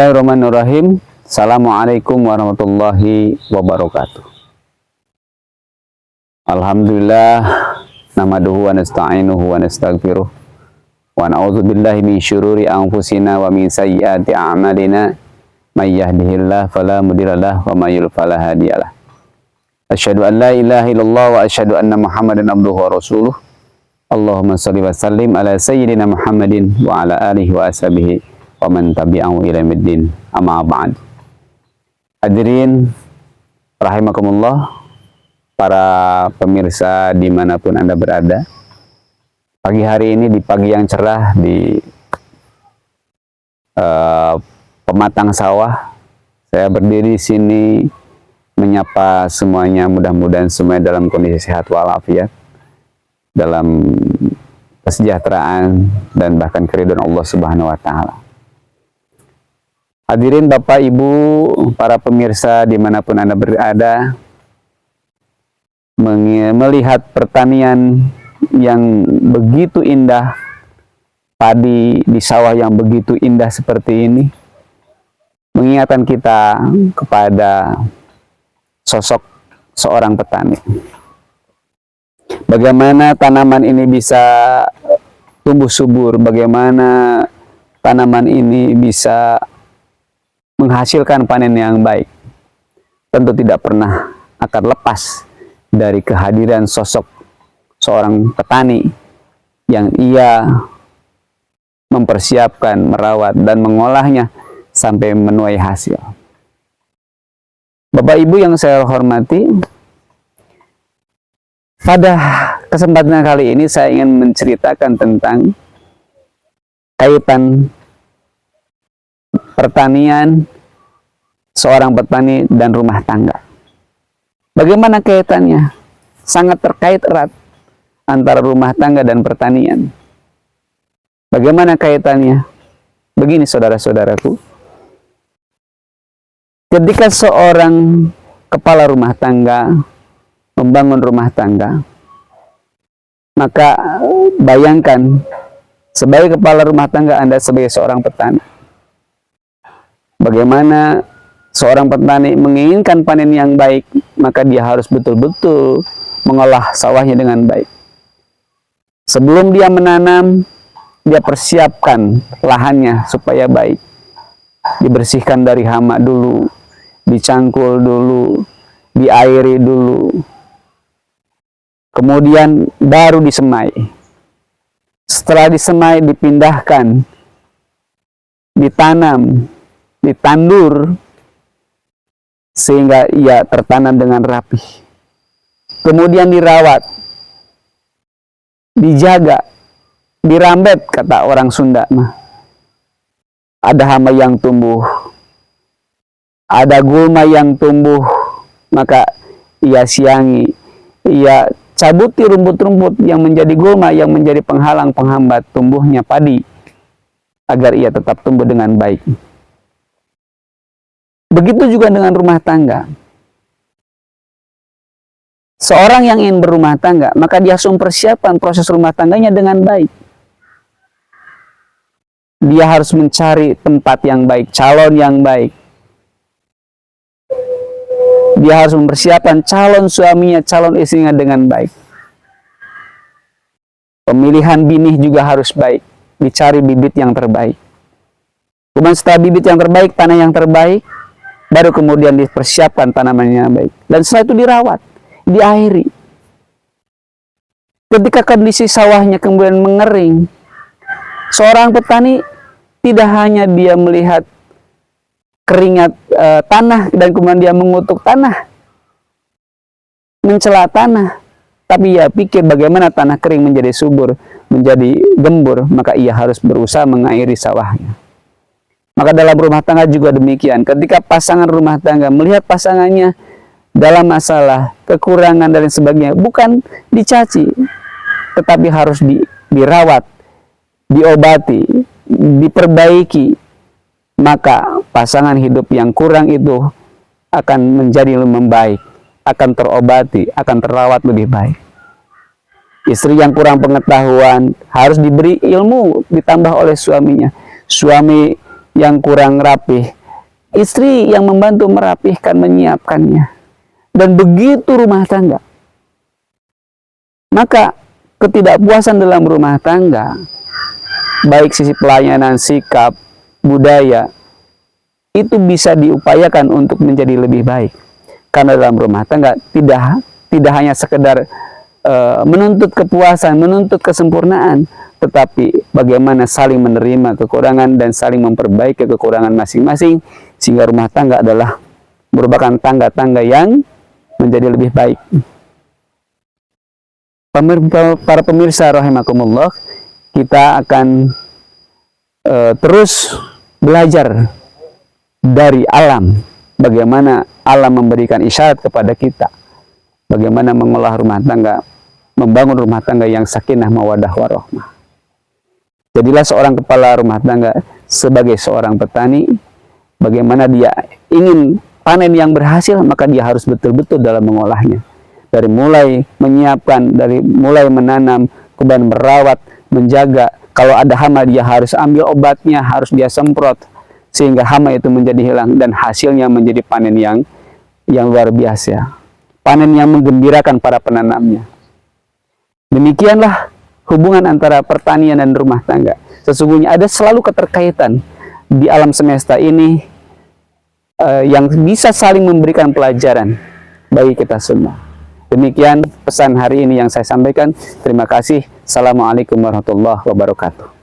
Bismillahirrahmanirrahim. Assalamualaikum warahmatullahi wabarakatuh. Alhamdulillah, nahmaduhu wa nasta'inuhu wa nastaghfiruh wa na'udzubillahi min syururi anfusina wa min sayyiati a'malina may yahdihillahu fala mudhillalah wa may yudhlil fala hadiyalah. Asyhadu an la ilaha illallah wa asyhadu anna Muhammadan abduhu wa rasuluh. Allahumma shalli wa sallim ala sayyidina Muhammadin wa ala alihi wa ashabihi wa man tabi'ahu ila yaumiddin. Amma ba'd. Hadirin rahimakumullah, para pemirsa dimanapun Anda berada, pagi hari ini di pagi yang cerah di pematang sawah, saya berdiri di sini menyapa semuanya. Mudah-mudahan semuanya dalam kondisi sehat walafiat, dalam kesejahteraan dan bahkan keridhaan Allah Subhanahu wa taala. Hadirin Bapak Ibu, para pemirsa dimanapun Anda berada, melihat pertanian yang begitu indah, padi di sawah yang begitu indah seperti ini, mengingatkan kita kepada sosok seorang petani. Bagaimana tanaman ini bisa tumbuh subur, bagaimana tanaman ini bisa menghasilkan panen yang baik. Tentu tidak pernah akan lepas dari kehadiran sosok seorang petani yang ia mempersiapkan, merawat, dan mengolahnya sampai menuai hasil. Bapak Ibu yang saya hormati, pada kesempatan kali ini saya ingin menceritakan tentang kaitan pertanian, seorang petani dan rumah tangga. Bagaimana kaitannya? Sangat terkait erat antara rumah tangga dan pertanian. Bagaimana kaitannya? Begini saudara-saudaraku, ketika seorang kepala rumah tangga membangun rumah tangga, maka bayangkan sebagai kepala rumah tangga Anda sebagai seorang petani. Bagaimana seorang petani menginginkan panen yang baik, maka dia harus betul-betul mengolah sawahnya dengan baik. Sebelum dia menanam, dia persiapkan lahannya supaya baik. Dibersihkan dari hama dulu, dicangkul dulu, diairi dulu. Kemudian baru disemai. Setelah disemai, dipindahkan, ditanam, ditandur sehingga ia tertanam dengan rapi. Kemudian dirawat, dijaga, dirambet kata orang Sunda mah. Ada hama yang tumbuh, ada gulma yang tumbuh, maka ia siangi, ia cabuti rumput-rumput yang menjadi gulma, yang menjadi penghalang penghambat tumbuhnya padi, agar ia tetap tumbuh dengan baik. Begitu juga dengan rumah tangga. Seorang yang ingin berumah tangga, maka dia harus mempersiapkan proses rumah tangganya dengan baik. Dia harus mencari tempat yang baik, calon yang baik. Dia harus mempersiapkan calon suaminya, calon istrinya dengan baik. Pemilihan bini juga harus baik. Dicari bibit yang terbaik. Kemudian setelah bibit yang terbaik, tanah yang terbaik, baru kemudian dipersiapkan tanamannya baik. Dan setelah itu dirawat, diairi. Ketika kondisi sawahnya kemudian mengering, seorang petani tidak hanya dia melihat keringat tanah dan kemudian dia mengutuk tanah, mencela tanah, tapi ia pikir bagaimana tanah kering menjadi subur, menjadi gembur, maka ia harus berusaha mengairi sawahnya. Maka dalam rumah tangga juga demikian. Ketika pasangan rumah tangga melihat pasangannya dalam masalah, kekurangan dan sebagainya, bukan dicaci, tetapi harus dirawat, diobati, diperbaiki, maka pasangan hidup yang kurang itu akan menjadi lebih baik, akan terobati, akan terawat lebih baik. Istri yang kurang pengetahuan harus diberi ilmu ditambah oleh suaminya. Suami yang kurang rapih, istri yang membantu merapihkan, menyiapkannya. Dan begitu rumah tangga. Maka ketidakpuasan dalam rumah tangga, baik sisi pelayanan, sikap, budaya, itu bisa diupayakan untuk menjadi lebih baik. Karena dalam rumah tangga tidak hanya sekedar menuntut kepuasan, menuntut kesempurnaan, tetapi bagaimana saling menerima kekurangan dan saling memperbaiki kekurangan masing-masing, sehingga rumah tangga adalah merupakan tangga-tangga yang menjadi lebih baik. Para pemirsa rahimakumullah, kita akan terus belajar dari alam, bagaimana alam memberikan isyarat kepada kita, bagaimana mengolah rumah tangga, membangun rumah tangga yang sakinah mawadah warahmah. Jadilah seorang kepala rumah tangga sebagai seorang petani, bagaimana dia ingin panen yang berhasil, maka dia harus betul-betul dalam mengolahnya. Dari mulai menyiapkan, dari mulai menanam, kemudian merawat, menjaga. Kalau ada hama, dia harus ambil obatnya, harus dia semprot, sehingga hama itu menjadi hilang dan hasilnya menjadi panen yang luar biasa. Panen yang menggembirakan para penanamnya. Demikianlah hubungan antara pertanian dan rumah tangga. Sesungguhnya ada selalu keterkaitan di alam semesta ini yang bisa saling memberikan pelajaran bagi kita semua. Demikian pesan hari ini yang saya sampaikan. Terima kasih. Assalamualaikum warahmatullahi wabarakatuh.